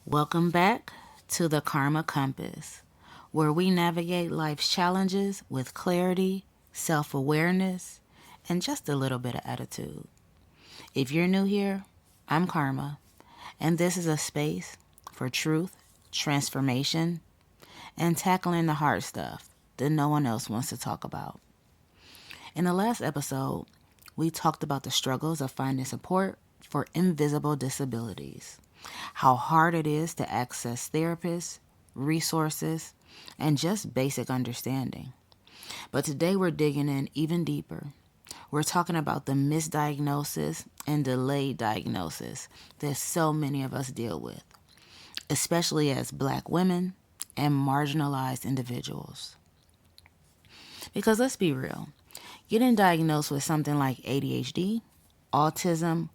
Welcome back to the Karma Compass, where we navigate life's challenges with clarity, self awareness, and just a little bit of attitude. If you're new here, I'm Karma, and this is a space for truth, transformation, and tackling the hard stuff that no one else wants to talk about. In the last episode, we talked about the struggles of finding support for invisible disabilities, how hard it is to access therapists, resources, and just basic understanding. But today we're digging in even deeper. We're talking about the misdiagnosis and delayed diagnosis that so many of us deal with, especially as Black women and marginalized individuals. Because let's be real, getting diagnosed with something like ADHD, autism,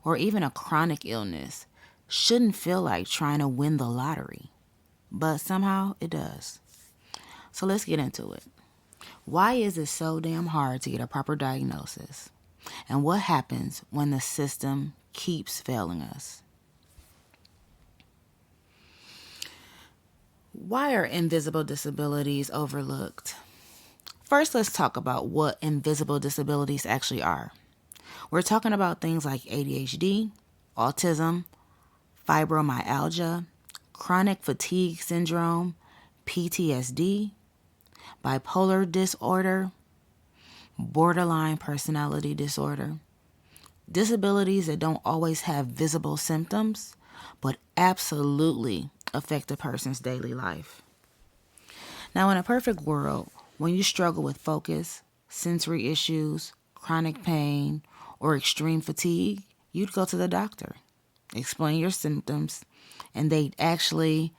or even a chronic illness shouldn't feel like trying to win the lottery, but somehow it does. So let's get into it. Why is it so damn hard to get a proper diagnosis? And what happens when the system keeps failing us? Why are invisible disabilities overlooked? First, let's talk about what invisible disabilities actually are. We're talking about things like ADHD, autism, fibromyalgia, chronic fatigue syndrome, PTSD, bipolar disorder, borderline personality disorder, disabilities that don't always have visible symptoms, but absolutely affect a person's daily life. Now, in a perfect world, when you struggle with focus, sensory issues, chronic pain, or extreme fatigue, you'd go to the doctor, explain your symptoms, and they'd actually,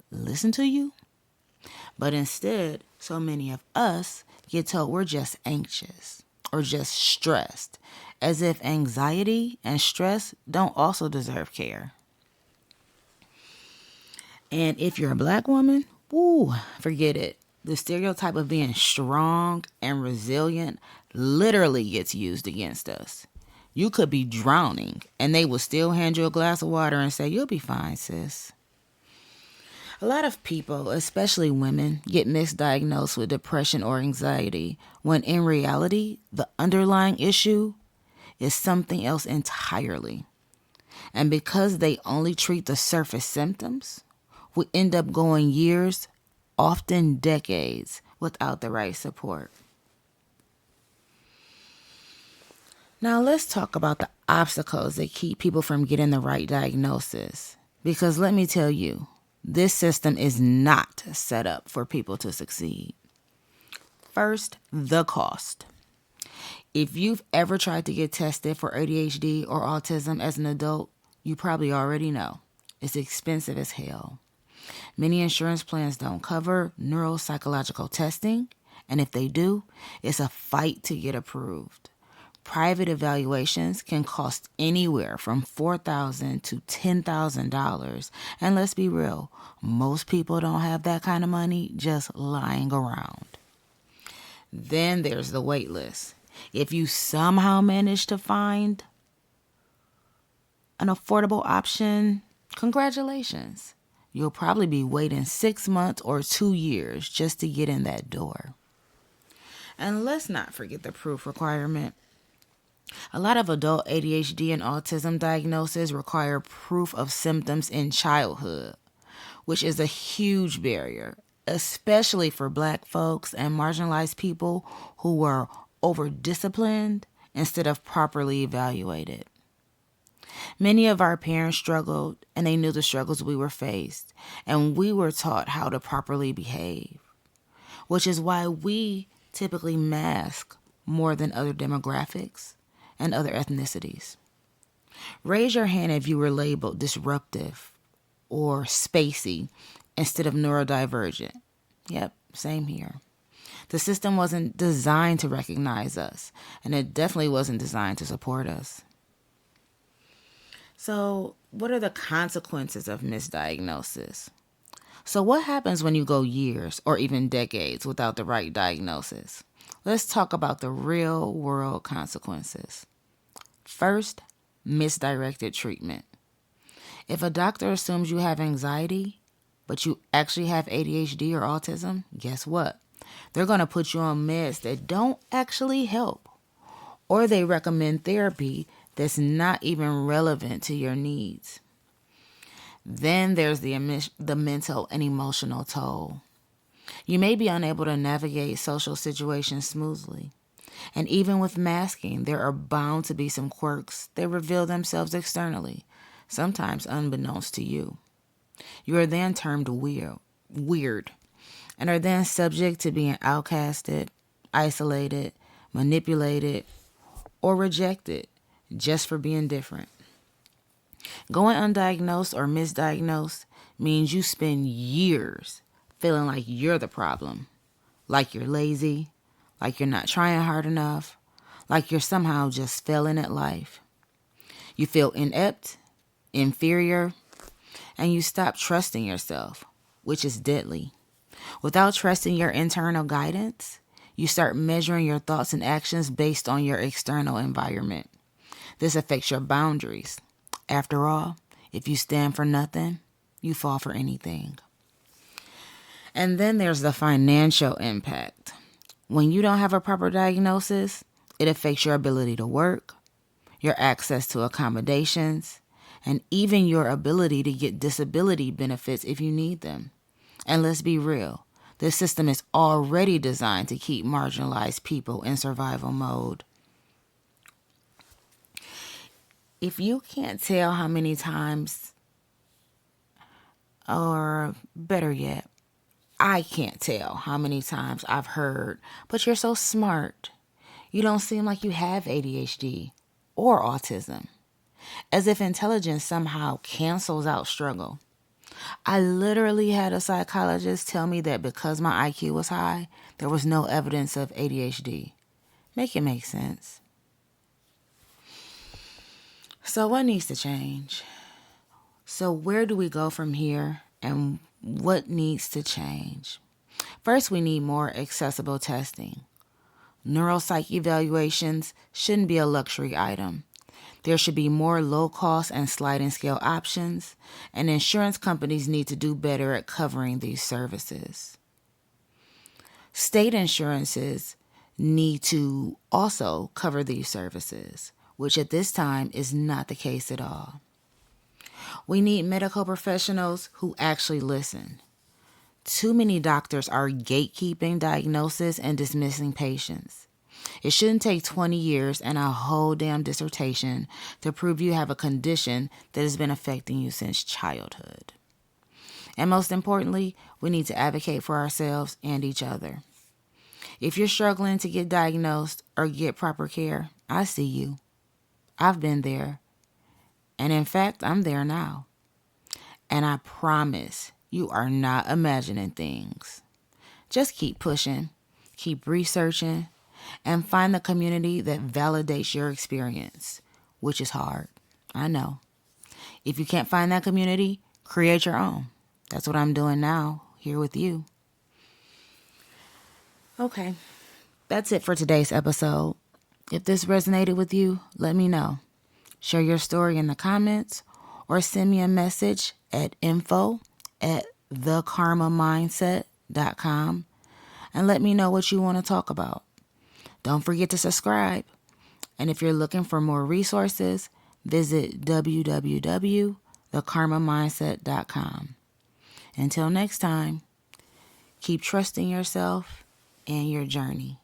listen to you. But instead, so many of us get told we're just anxious or just stressed, as if anxiety and stress don't also deserve care. And if you're a Black woman, forget it. The stereotype of being strong and resilient literally gets used against us. You could be drowning, and they will still hand you a glass of water and say, "You'll be fine, sis." A lot of people, especially women, get misdiagnosed with depression or anxiety when in reality, the underlying issue is something else entirely. And because they only treat the surface symptoms, we end up going years, often decades, without the right support. Now let's talk about the obstacles that keep people from getting the right diagnosis. Because let me tell you, this system is not set up for people to succeed. First, the cost. If you've ever tried to get tested for ADHD or autism as an adult, you probably already know. It's expensive as hell. Many insurance plans don't cover neuropsychological testing, and if they do, it's a fight to get approved. Private evaluations can cost anywhere from $4,000 to $10,000. And let's be real, most people don't have that kind of money just lying around. Then there's the wait list. If you somehow manage to find an affordable option, congratulations. You'll probably be waiting 6 months or 2 years just to get in that door. And let's not forget the proof requirement. A lot of adult ADHD and autism diagnoses require proof of symptoms in childhood, which is a huge barrier, especially for Black folks and marginalized people who were over-disciplined instead of properly evaluated. Many of our parents struggled, and they knew the struggles we were faced, and we were taught how to properly behave, which is why we typically mask more than other demographics and other ethnicities. Raise your hand if you were labeled disruptive or spacey instead of neurodivergent. Yep, same here. The system wasn't designed to recognize us, and it definitely wasn't designed to support us. So, what are the consequences of misdiagnosis? So, what happens when you go years or even decades without the right diagnosis? Let's talk about the real world consequences. First, misdirected treatment. If a doctor assumes you have anxiety, but you actually have ADHD or autism, guess what? They're going to put you on meds that don't actually help, or they recommend therapy that's not even relevant to your needs. Then there's the mental and emotional toll. You may be unable to navigate social situations smoothly. And even with masking, there are bound to be some quirks that reveal themselves externally, sometimes unbeknownst to you. You are then termed weird, and are then subject to being outcasted, isolated, manipulated, or rejected just for being different. Going undiagnosed or misdiagnosed means you spend years feeling like you're the problem, like you're lazy, like you're not trying hard enough, like you're somehow just failing at life. You feel inept, inferior, and you stop trusting yourself, which is deadly. Without trusting your internal guidance, you start measuring your thoughts and actions based on your external environment. This affects your boundaries. After all, if you stand for nothing, you fall for anything. And then there's the financial impact. When you don't have a proper diagnosis, it affects your ability to work, your access to accommodations, and even your ability to get disability benefits if you need them. And let's be real, this system is already designed to keep marginalized people in survival mode. If you can't tell how many times, or better yet, I can't tell how many times I've heard, but you're so smart. You don't seem like you have ADHD or autism. As if intelligence somehow cancels out struggle. I literally had a psychologist tell me that because my IQ was high, there was no evidence of ADHD. Make it make sense. So what needs to change? So where do we go from here, and what needs to change? First, we need more accessible testing. Neuropsych evaluations shouldn't be a luxury item. There should be more low-cost and sliding scale options, and insurance companies need to do better at covering these services. State insurances need to also cover these services, which at this time is not the case at all. We need medical professionals who actually listen. Too many doctors are gatekeeping diagnoses and dismissing patients. It shouldn't take 20 years and a whole damn dissertation to prove you have a condition that has been affecting you since childhood. And most importantly, we need to advocate for ourselves and each other. If you're struggling to get diagnosed or get proper care, I see you. I've been there. And in fact, I'm there now. And I promise you are not imagining things. Just keep pushing, keep researching, and find the community that validates your experience, which is hard. I know. If you can't find that community, create your own. That's what I'm doing now, here with you. Okay, that's it for today's episode. If this resonated with you, let me know. Share your story in the comments or send me a message at info@thekarmamindset.com and let me know what you want to talk about. Don't forget to subscribe. And if you're looking for more resources, visit www.thekarmamindset.com. Until next time, keep trusting yourself and your journey.